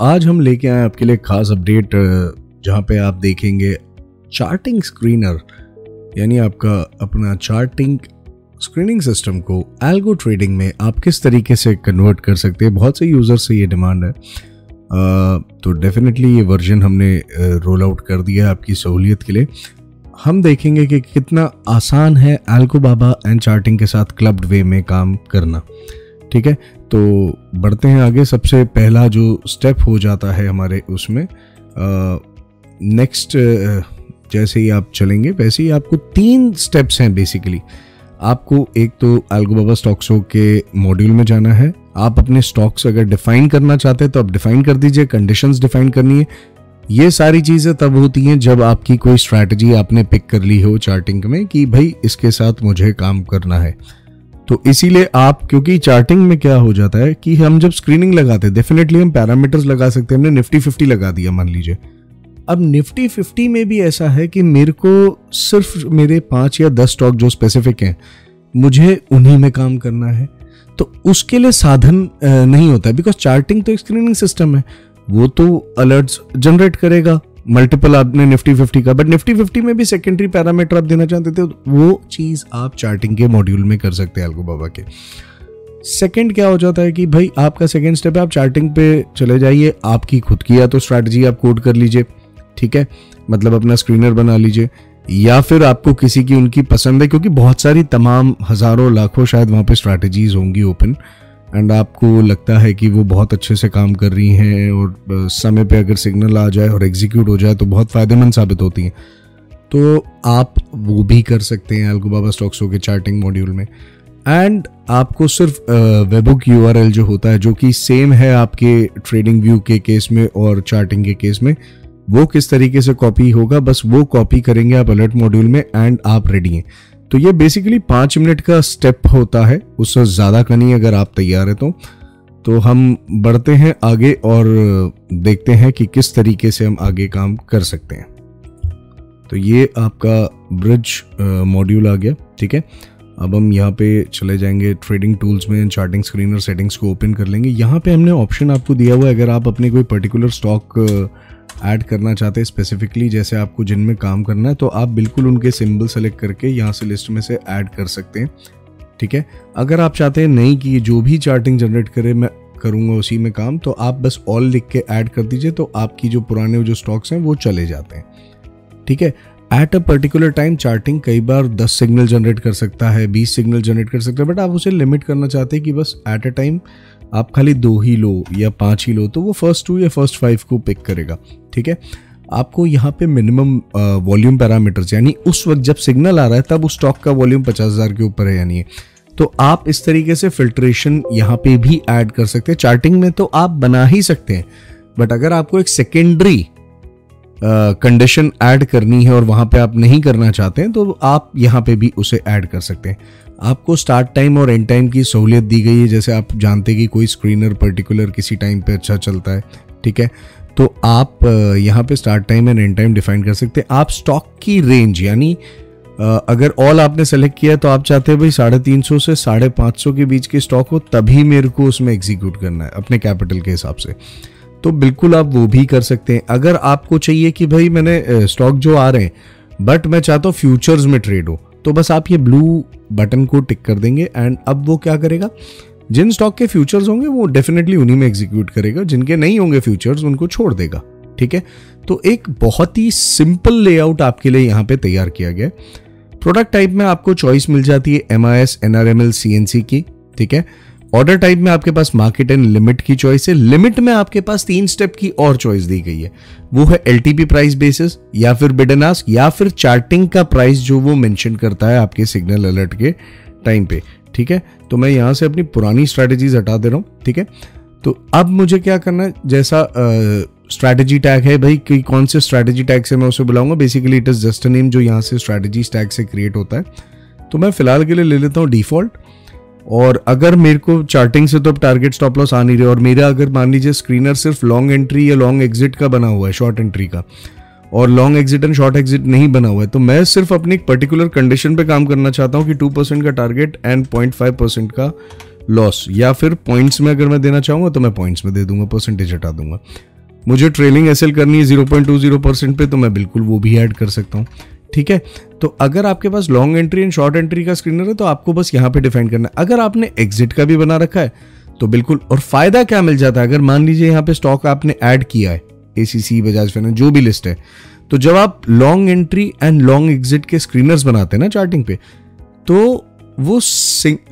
आज हम लेके आए आपके लिए खास अपडेट जहां पे आप देखेंगे चार्टिंग स्क्रीनर यानी आपका अपना चार्टिंग स्क्रीनिंग सिस्टम को एल्गो ट्रेडिंग में आप किस तरीके से कन्वर्ट कर सकते हैं। बहुत से यूज़र से ये डिमांड है, तो डेफिनेटली ये वर्जन हमने रोल आउट कर दिया है आपकी सहूलियत के लिए। हम देखेंगे कि कितना आसान है एल्गोबाबा एंड चार्टिंग के साथ क्लब्ड वे में काम करना। ठीक है, तो बढ़ते हैं आगे। सबसे पहला जो स्टेप हो जाता है हमारे उसमें नेक्स्ट जैसे ही आप चलेंगे वैसे ही आपको 3 स्टेप्स हैं बेसिकली। आपको एक तो एल्गोबाबा स्टॉक्सो के मॉड्यूल में जाना है। आप अपने स्टॉक्स अगर डिफाइन करना चाहते हैं तो आप डिफाइन कर दीजिए, कंडीशंस डिफाइन करनी है। ये सारी चीज़ें तब होती हैं जब आपकी कोई स्ट्रैटेजी आपने पिक कर ली हो चार्टिंग में कि भाई इसके साथ मुझे काम करना है। तो इसीलिए आप, क्योंकि चार्टिंग में क्या हो जाता है कि हम जब स्क्रीनिंग लगाते हैं डेफिनेटली हम पैरामीटर्स लगा सकते हैं। हमने निफ्टी 50 लगा दिया मान लीजिए। अब निफ्टी 50 में भी ऐसा है कि मेरे को सिर्फ मेरे 5 या 10 स्टॉक जो स्पेसिफिक हैं मुझे उन्हीं में काम करना है, तो उसके लिए साधन नहीं होता है। बिकॉज चार्टिंग तो एक स्क्रीनिंग सिस्टम है, वो तो अलर्ट्स जनरेट करेगा मल्टीपल आपने निफ्टी 50 का, बट निफ्टी 50 में भी सेकेंडरी पैरामीटर आप देना चाहते थे तो वो चीज़ आप चार्टिंग के मॉड्यूल में कर सकते हैं एल्गोबाबा के। सेकंड क्या हो जाता है कि भाई आपका सेकंड स्टेप है आप चार्टिंग पे चले जाइए, आपकी खुद की या तो स्ट्रैटेजी आप कोड कर लीजिए, ठीक है, मतलब अपना स्क्रीनर बना लीजिए, या फिर आपको किसी की उनकी पसंद है, क्योंकि बहुत सारी तमाम हज़ारों लाखों शायद वहाँ पे स्ट्रैटेजीज होंगी ओपन, एंड आपको लगता है कि वो बहुत अच्छे से काम कर रही हैं और समय पे अगर सिग्नल आ जाए और एग्जीक्यूट हो जाए तो बहुत फ़ायदेमंद साबित होती हैं, तो आप वो भी कर सकते हैं एल्गोबाबा स्टॉक्सो के चार्टिंग मॉड्यूल में। एंड आपको सिर्फ वेबहुक URL जो होता है, जो कि सेम है आपके ट्रेडिंग व्यू के केस में और चार्टिंग के केस में, वो किस तरीके से कॉपी होगा बस वो कॉपी करेंगे आप अलर्ट मॉड्यूल में एंड आप रेडी हैं। तो ये बेसिकली 5 मिनट का स्टेप होता है, उससे ज़्यादा का नहीं अगर आप तैयार है तो हम बढ़ते हैं आगे और देखते हैं कि किस तरीके से हम आगे काम कर सकते हैं। तो ये आपका ब्रिज मॉड्यूल आ गया, ठीक है। अब हम यहाँ पे चले जाएंगे ट्रेडिंग टूल्स में, चार्टिंग स्क्रीनर सेटिंग्स को ओपन कर लेंगे। यहाँ पे हमने ऑप्शन आपको दिया हुआ है, अगर आप अपने कोई पर्टिकुलर स्टॉक ऐड करना चाहते हैं स्पेसिफिकली, जैसे आपको जिनमें काम करना है, तो आप बिल्कुल उनके सिंबल सेलेक्ट करके यहाँ से लिस्ट में से ऐड कर सकते हैं, ठीक है। अगर आप चाहते हैं नहीं कि जो भी चार्टिंग जनरेट करे मैं करूँगा उसी में काम, तो आप बस ऑल लिख के ऐड कर दीजिए, तो आपकी जो पुराने जो स्टॉक्स हैं वो चले जाते हैं, ठीक है। At a particular time charting कई बार 10 सिग्नल जनरेट कर सकता है, 20 सिग्नल जनरेट कर सकता है, बट आप उसे लिमिट करना चाहते हैं कि बस एट अ टाइम आप खाली 2 ही लो या 5 ही लो, तो वो फर्स्ट 2 या फर्स्ट 5 को पिक करेगा, ठीक है। आपको यहाँ पे मिनिमम वॉल्यूम पैरामीटर्स, यानी उस वक्त जब सिग्नल आ रहा है तब उस स्टॉक का वॉल्यूम 50,000 के ऊपर है यानी, तो आप इस तरीके से फिल्ट्रेशन यहाँ पे भी ऐड कर सकते हैं। चार्टिंग में तो आप बना ही सकते हैं, बट अगर आपको एक सेकेंडरी कंडीशन ऐड करनी है और वहाँ पे आप नहीं करना चाहते हैं तो आप यहाँ पे भी उसे ऐड कर सकते हैं। आपको स्टार्ट टाइम और एंड टाइम की सहूलियत दी गई है, जैसे आप जानते हैं कि कोई स्क्रीनर पर्टिकुलर किसी टाइम पे अच्छा चलता है, ठीक है, तो आप यहाँ पे start time and and time define कर सकते हैं। आप स्टॉक की रेंज, यानी अगर ऑल आपने सेलेक्ट किया तो आप चाहते हैं भाई 350 से 550 के बीच के स्टॉक हो, तभी मेरे को उसमें एग्जीक्यूट करना है अपने कैपिटल के हिसाब से, तो बिल्कुल आप वो भी कर सकते हैं। अगर आपको चाहिए कि भाई मैंने स्टॉक जो आ रहे हैं बट मैं चाहता हूँ फ्यूचर्स में ट्रेड हो, तो बस आप ये ब्लू बटन को टिक कर देंगे एंड अब वो क्या करेगा, जिन स्टॉक के फ्यूचर्स होंगे वो डेफिनेटली उन्हीं में एग्जीक्यूट करेगा, जिनके नहीं होंगे फ्यूचर्स उनको छोड़ देगा, ठीक है। तो एक बहुत ही सिंपल लेआउट आपके लिए यहाँ पे तैयार किया गया है। प्रोडक्ट टाइप में आपको चॉइस मिल जाती है MIS, NRML, CNC की, ठीक है। ऑर्डर टाइप में आपके पास मार्केट एंड लिमिट की चॉइस है। लिमिट में आपके पास 3 स्टेप की और चॉइस दी गई है, वो है LTP प्राइस बेसिस, या फिर बिड एंड आस्क, या फिर चार्टिंग का प्राइस जो वो मेंशन करता है आपके सिग्नल अलर्ट के टाइम पे, ठीक है। तो मैं यहाँ से अपनी पुरानी स्ट्रैटेजीज हटा दे रहा हूँ, ठीक है। तो अब मुझे क्या करना है, जैसा स्ट्रैटेजी टैग है भाई कि कौन से स्ट्रैटेजी टैग से मैं उसे बुलाऊंगा, basically it is just a name जो यहाँ से स्ट्रैटेजी टैग से क्रिएट होता है। तो मैं फिलहाल के लिए ले लेता हूँ डिफॉल्ट, और अगर मेरे को चार्टिंग से तो अब टारगेट स्टॉप लॉस आ नहीं रहे, और मेरा अगर मान लीजिए स्क्रीनर सिर्फ लॉन्ग एंट्री या लॉन्ग एग्जिट का बना हुआ है, शॉर्ट एंट्री का, और long exit and short exit नहीं बना हुआ है, तो मैं सिर्फ अपनी एक पर्टिकुलर कंडीशन पे काम करना चाहता हूँ कि 2% का टारगेट एंड 0.5% का लॉस, या फिर पॉइंट्स में अगर मैं देना चाहूँगा तो मैं पॉइंट्स में दे दूंगा, परसेंटेज हटा दूंगा। मुझे ट्रेलिंग एसएल करनी है 0.20% पे, तो मैं बिल्कुल वो भी ऐड कर सकता हूँ। ठीक है, तो अगर आपके पास long entry and short entry का स्क्रीनर है तो आपको बस यहाँ पे डिफाइन करना है। अगर आपने एग्जिट का भी बना रखा है तो बिल्कुल, और फायदा क्या मिल जाता है, अगर मान लीजिए यहाँ पे स्टॉक आपने ऐड किया है, एसीसी, बजाज फाइनेंस, जो भी लिस्ट है, तो जब आप long entry and long exit के स्क्रीनर्स बनाते हैं ना चार्टिंग पे, तो वो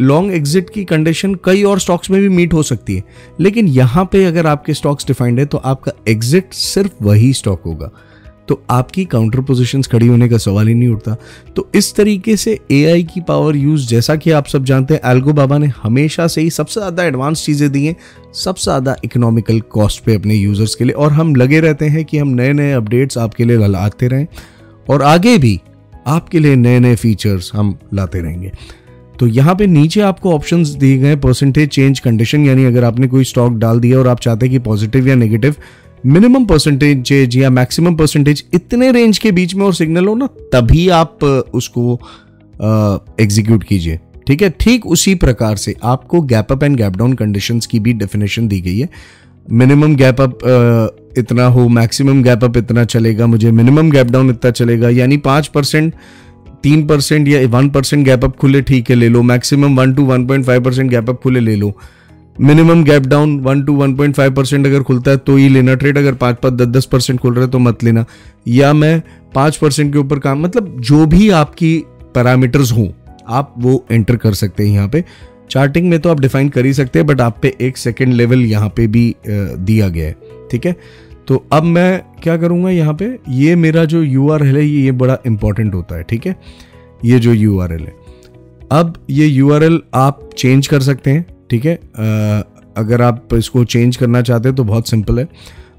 लॉन्ग एग्जिट की कंडीशन कई और स्टॉक्स में भी मीट हो सकती है, लेकिन यहां पे अगर आपके स्टॉक्स डिफाइंड है तो आपका एग्जिट सिर्फ वही स्टॉक होगा, तो आपकी काउंटर पोजीशंस खड़ी होने का सवाल ही नहीं उठता। तो इस तरीके से एआई की पावर यूज, जैसा कि आप सब जानते हैं, एल्गोबाबा ने हमेशा से ही सबसे ज्यादा एडवांस चीजें दी हैं, सबसे ज्यादा इकोनॉमिकल कॉस्ट पे अपने यूजर्स के लिए, और हम लगे रहते हैं कि हम नए नए अपडेट्स आपके लिए लाते रहें, और आगे भी आपके लिए नए नए फीचर्स हम लाते रहेंगे। तो यहाँ पे नीचे आपको ऑप्शंस दिए गए, परसेंटेज चेंज कंडीशन, यानी अगर आपने कोई स्टॉक डाल दिया और आप चाहते हैं कि पॉजिटिव या नेगेटिव, मिनिमम परसेंटेज या मैक्सिमम परसेंटेज इतने रेंज के बीच में और सिग्नल हो ना, तभी आप उसको एग्जीक्यूट कीजिए। ठीक है, ठीक उसी प्रकार से आपको gap up and gap down conditions की भी डेफिनेशन दी गई है। मिनिमम गैप अप इतना हो, मैक्सिमम गैप अप इतना चलेगा, मुझे मिनिमम गैप डाउन इतना चलेगा, यानी 5%, 3% या 1% गैप अप खुले ठीक है ले लो, मैक्सिमम 1 to 1.5% गैप अप खुले ले लो, मिनिमम गैप डाउन 1 to 1.5% अगर खुलता है तो ही लेना ट्रेड, अगर 5-10% खुल रहा है तो मत लेना, या मैं 5% के ऊपर काम, मतलब जो भी आपकी पैरामीटर्स हों आप वो एंटर कर सकते हैं। यहाँ पे चार्टिंग में तो आप डिफाइन कर ही सकते हैं, बट आप पे एक सेकेंड लेवल यहाँ पे भी दिया गया है। ठीक है, तो अब मैं क्या करूँगा, यहाँ पे ये मेरा जो URL है ये बड़ा इंपॉर्टेंट होता है। ठीक है, ये जो URL है, अब ये URL आप चेंज कर सकते हैं। ठीक है, अगर आप इसको चेंज करना चाहते हैं तो बहुत सिंपल है,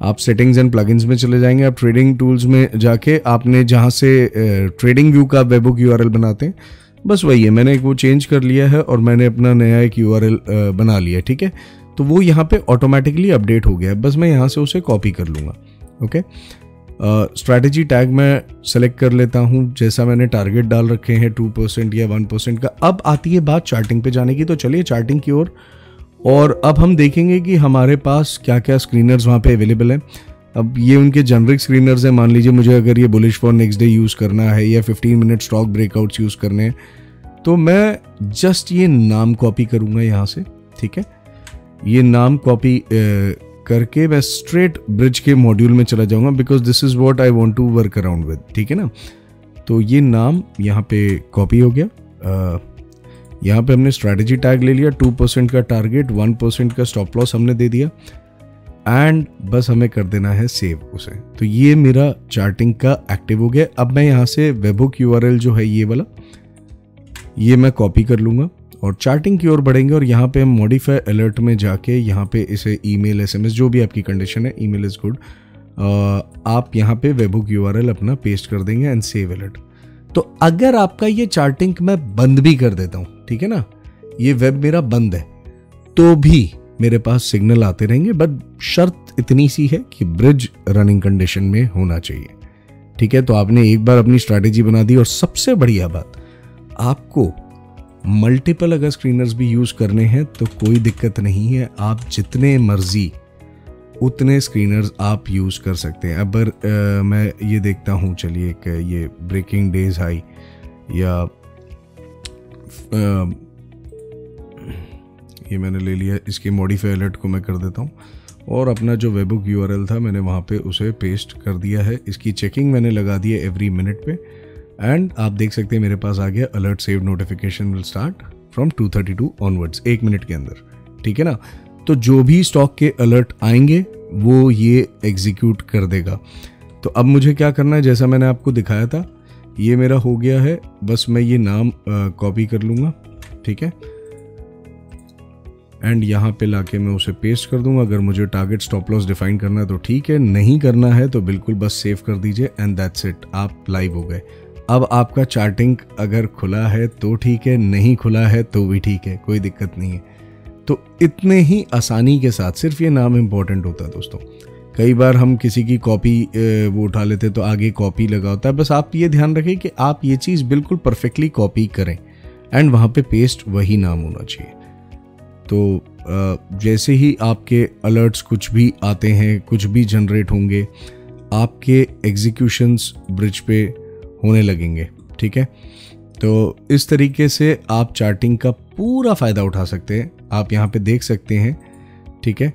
आप सेटिंग्स एंड प्लगइन्स में चले जाएंगे, आप ट्रेडिंग टूल्स में जाके आपने जहाँ से ट्रेडिंग व्यू का वेबबुक URL बनाते हैं, बस वही है, मैंने वो चेंज कर लिया है और मैंने अपना नया एक URL बना लिया। ठीक है, तो वो यहाँ पे ऑटोमेटिकली अपडेट हो गया है, बस मैं यहाँ से उसे कॉपी कर लूँगा। ओके, स्ट्रैटेजी टैग मैं सेलेक्ट कर लेता हूँ, जैसा मैंने टारगेट डाल रखे हैं 2% या 1% का। अब आती है बात चार्टिंग पे जाने की, तो चलिए चार्टिंग की ओर, और अब हम देखेंगे कि हमारे पास क्या क्या स्क्रीनर्स वहाँ पे अवेलेबल हैं। अब ये उनके जेनरिक स्क्रीनर्स हैं, मान लीजिए मुझे अगर ये bullish for next day use करना है या 15 मिनट स्टॉक ब्रेकआउट्स यूज़ करने हैं, तो मैं जस्ट ये नाम कॉपी करूँगा यहाँ से। ठीक है, ये नाम कॉपी करके मैं स्ट्रेट ब्रिज के मॉड्यूल में चला जाऊंगा, because this is what I want to work around with. ठीक है ना, तो ये नाम यहाँ पे कॉपी हो गया। यहाँ पे हमने स्ट्रैटेजी टैग ले लिया, 2% का टारगेट, 1% का स्टॉप लॉस हमने दे दिया, एंड बस हमें कर देना है सेव उसे। तो ये मेरा चार्टिंग का एक्टिव हो गया। अब मैं यहाँ से वेबबुक URL जो है ये वाला, ये मैं कॉपी कर लूँगा और चार्टिंग की ओर बढ़ेंगे, और यहाँ पे हम मॉडिफाई अलर्ट में जाके यहाँ पे इसे ईमेल SMS जो भी आपकी कंडीशन है, ईमेल इज गुड, आप यहाँ पे वेबबुक URL अपना पेस्ट कर देंगे एंड सेव अलर्ट। तो अगर आपका ये चार्टिंग मैं बंद भी कर देता हूँ, ठीक है ना, ये वेब मेरा बंद है, तो भी मेरे पास सिग्नल आते रहेंगे, बट शर्त इतनी सी है कि ब्रिज रनिंग कंडीशन में होना चाहिए। ठीक है, तो आपने एक बार अपनी स्ट्रैटेजी बना दी, और सबसे बढ़िया बात, आपको मल्टीपल अगर स्क्रीनर्स भी यूज करने हैं तो कोई दिक्कत नहीं है, आप जितने मर्जी उतने स्क्रीनर्स आप यूज कर सकते हैं। अब मैं ये देखता हूँ, चलिए एक ये ब्रेकिंग डेज हाई, या ये मैंने ले लिया, इसके मॉडिफाई अलर्ट को मैं कर देता हूँ, और अपना जो वेबबुक URL था मैंने वहाँ पे उसे पेस्ट कर दिया है। इसकी चेकिंग मैंने लगा दी है एवरी मिनट पे, एंड आप देख सकते हैं मेरे पास आ गया alert save notification will start from 2:32 onwards, 1 minute के अंदर। ठीक है ना, तो जो भी स्टॉक के अलर्ट आएंगे वो ये एग्जीक्यूट कर देगा। तो अब मुझे क्या करना है, जैसा मैंने आपको दिखाया था, ये मेरा हो गया है, बस मैं ये नाम कॉपी कर लूँगा। ठीक है, एंड यहाँ पे लाके मैं उसे पेस्ट कर दूंगा। अगर मुझे टारगेट स्टॉप लॉस डिफाइन करना है तो ठीक है, नहीं करना है तो बिल्कुल बस सेव कर दीजिए, एंड दैट्स इट, आप लाइव हो गए। अब आपका चार्टिंग अगर खुला है तो ठीक है, नहीं खुला है तो भी ठीक है, कोई दिक्कत नहीं है। तो इतने ही आसानी के साथ, सिर्फ ये नाम इंपॉर्टेंट होता है दोस्तों। कई बार हम किसी की कॉपी वो उठा लेते तो आगे कॉपी लगा होता है, बस आप ये ध्यान रखें कि आप ये चीज़ बिल्कुल परफेक्टली कॉपी करें, एंड वहाँ पे पेस्ट वही नाम होना चाहिए। तो जैसे ही आपके अलर्ट्स कुछ भी आते हैं, कुछ भी जनरेट होंगे, आपके एग्जीक्यूशंस ब्रिज पे होने लगेंगे। ठीक है, तो इस तरीके से आप चार्टिंग का पूरा फ़ायदा उठा सकते हैं। आप यहाँ पे देख सकते हैं, ठीक है,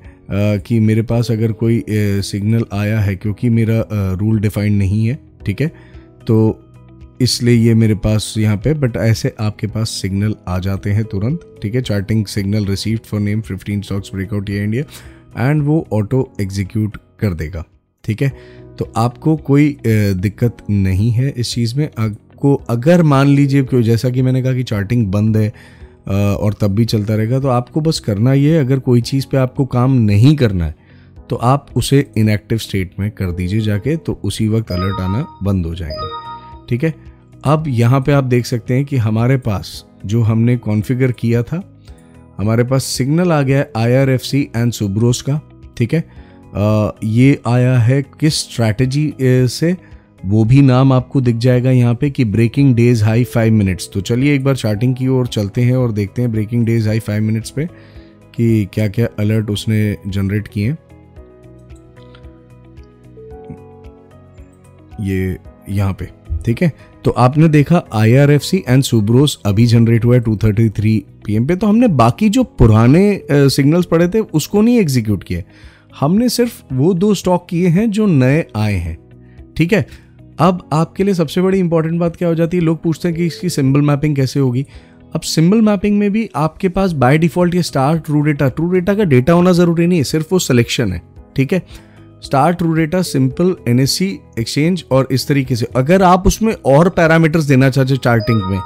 कि मेरे पास अगर कोई सिग्नल आया है, क्योंकि मेरा रूल डिफाइंड नहीं है, ठीक है, तो इसलिए ये मेरे पास यहाँ पे, बट ऐसे आपके पास सिग्नल आ जाते हैं तुरंत। ठीक है, charting signal received for name 15 stocks breakout या इंडिया, एंड वो ऑटो एग्जीक्यूट कर देगा। ठीक है, तो आपको कोई दिक्कत नहीं है इस चीज़ में। आपको अगर मान लीजिए कि जैसा कि मैंने कहा कि चार्टिंग बंद है और तब भी चलता रहेगा, तो आपको बस करना ये, अगर कोई चीज़ पे आपको काम नहीं करना है तो आप उसे इनएक्टिव स्टेट में कर दीजिए जाके, तो उसी वक्त अलर्ट आना बंद हो जाएंगे। ठीक है, अब यहाँ पे आप देख सकते हैं कि हमारे पास जो हमने कॉन्फ़िगर किया था, हमारे पास सिग्नल आ गया है IRFC एंड सुब्रोस का। ठीक है, ये आया है किस स्ट्रैटेजी से, वो भी नाम आपको दिख जाएगा यहाँ पे कि ब्रेकिंग डेज हाई 5 मिनट्स। तो चलिए एक बार चार्टिंग की ओर चलते हैं और देखते हैं ब्रेकिंग डेज हाई 5 मिनट्स पे कि क्या क्या अलर्ट उसने जनरेट किए हैं। ये यहाँ पे, ठीक है, तो आपने देखा IRFC एंड सुब्रोस अभी जनरेट हुआ है 2:33 PM पे। तो हमने बाकी जो पुराने सिग्नल्स पड़े थे उसको नहीं एग्जीक्यूट किए, हमने सिर्फ वो 2 स्टॉक किए हैं जो नए आए हैं। ठीक है, अब आपके लिए सबसे बड़ी इंपॉर्टेंट बात क्या हो जाती है, लोग पूछते हैं कि इसकी सिंबल मैपिंग कैसे होगी। अब सिंबल मैपिंग में भी आपके पास बाय डिफॉल्ट ये स्टार ट्रू डेटा का डेटा होना जरूरी नहीं है, सिर्फ वो सिलेक्शन है। ठीक है, star true data, simple, NSE exchange और इस तरीके से। अगर आप उसमें और पैरामीटर्स देना चाहते चार्टिंग में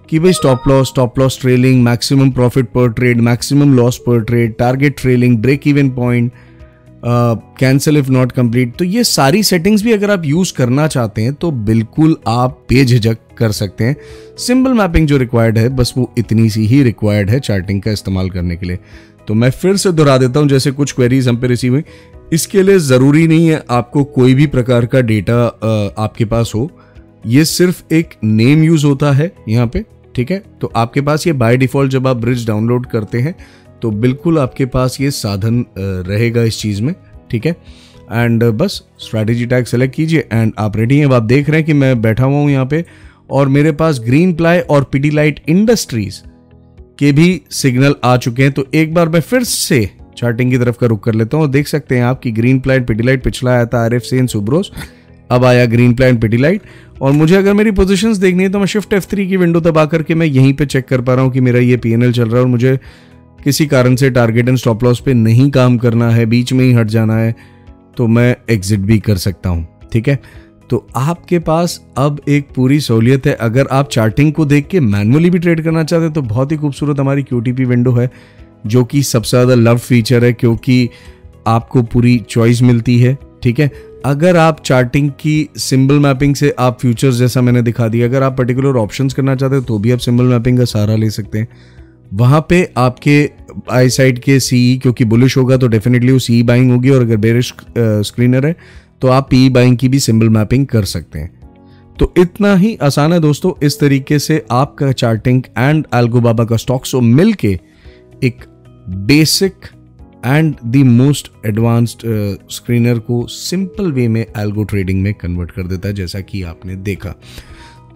कि भाई stop loss trailing, maximum profit पर ट्रेड, मैक्सिमम लॉस पर trade, target trailing, break even point, cancel if not complete, तो ये सारी सेटिंग्स भी अगर आप यूज करना चाहते हैं तो बिल्कुल आप बेझिझक कर सकते हैं। सिंबल मैपिंग जो रिक्वायर्ड है बस वो इतनी सी ही रिक्वायर्ड है चार्टिंग का इस्तेमाल करने के लिए। तो मैं फिर से दोहरा देता हूं, जैसे कुछ क्वेरीज हम पे रिसीव हुई, इसके लिए जरूरी नहीं है आपको कोई भी प्रकार का डेटा आपके पास हो, ये सिर्फ एक नेम यूज होता है यहाँ पे। ठीक है, तो आपके पास ये बाय डिफॉल्ट जब आप ब्रिज डाउनलोड करते हैं तो बिल्कुल आपके पास ये साधन रहेगा इस चीज में। ठीक है, एंड बस स्ट्रैटेजी टैग सेलेक्ट कीजिए एंड आप रेडी हैं। अब आप देख रहे हैं कि मैं बैठा हुआ हूं यहाँ पे और मेरे पास ग्रीन प्लाई और पिडीलाइट इंडस्ट्रीज के भी सिग्नल आ चुके हैं। तो एक बार मैं फिर से चार्टिंग की तरफ का रुख कर लेता हूँ। देख सकते हैं आप कि ग्रीन प्लाई एंड पिडीलाइट पिछला आया था IRFC एंड सुब्रोस, अब आया ग्रीन प्लाई एंड पिडीलाइट। और मुझे अगर मेरी पोजीशंस देखनी है तो मैं शिफ्ट F3 की विंडो दबा करके मैं यहीं पे चेक कर पा रहा हूँ कि मेरा ये PNL चल रहा है और मुझे किसी कारण से टारगेट एंड स्टॉप लॉस पे नहीं काम करना है, बीच में ही हट जाना है, तो मैं एग्जिट भी कर सकता हूँ। ठीक है, तो आपके पास अब एक पूरी सहूलियत है। अगर आप चार्टिंग को देख के मैनुअली भी ट्रेड करना चाहते हैं तो बहुत ही खूबसूरत हमारी QTP विंडो है, जो कि सबसे ज़्यादा लव फीचर है क्योंकि आपको पूरी चॉइस मिलती है। ठीक है, अगर आप चार्टिंग की सिंबल मैपिंग से आप फ्यूचर्स जैसा मैंने दिखा दिया, अगर आप पर्टिकुलर ऑप्शंस करना चाहते हैं तो भी आप सिंबल मैपिंग का सहारा ले सकते हैं। वहाँ पे आपके आई साइड के CE क्योंकि बुलिश होगा तो डेफिनेटली वो CE बाइंग होगी, और अगर बेरिश स्क्रीनर है तो आप PE बाइंग की भी सिंबल मैपिंग कर सकते हैं। तो इतना ही आसान है दोस्तों। इस तरीके से आपका चार्टिंग एंड एल्गोबाबा का स्टॉक्सो मिलके एक basic and the most advanced screener को सिंपल वे में एल्गो ट्रेडिंग में कन्वर्ट कर देता है, जैसा कि आपने देखा।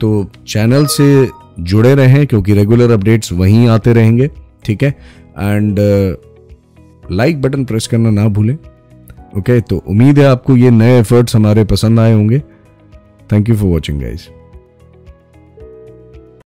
तो चैनल से जुड़े रहें क्योंकि रेगुलर अपडेट्स वहीं आते रहेंगे। ठीक है, एंड लाइक बटन प्रेस करना ना भूलें। ओके, तो उम्मीद है आपको ये नए एफर्ट्स हमारे पसंद आए होंगे। Thank you for watching guys.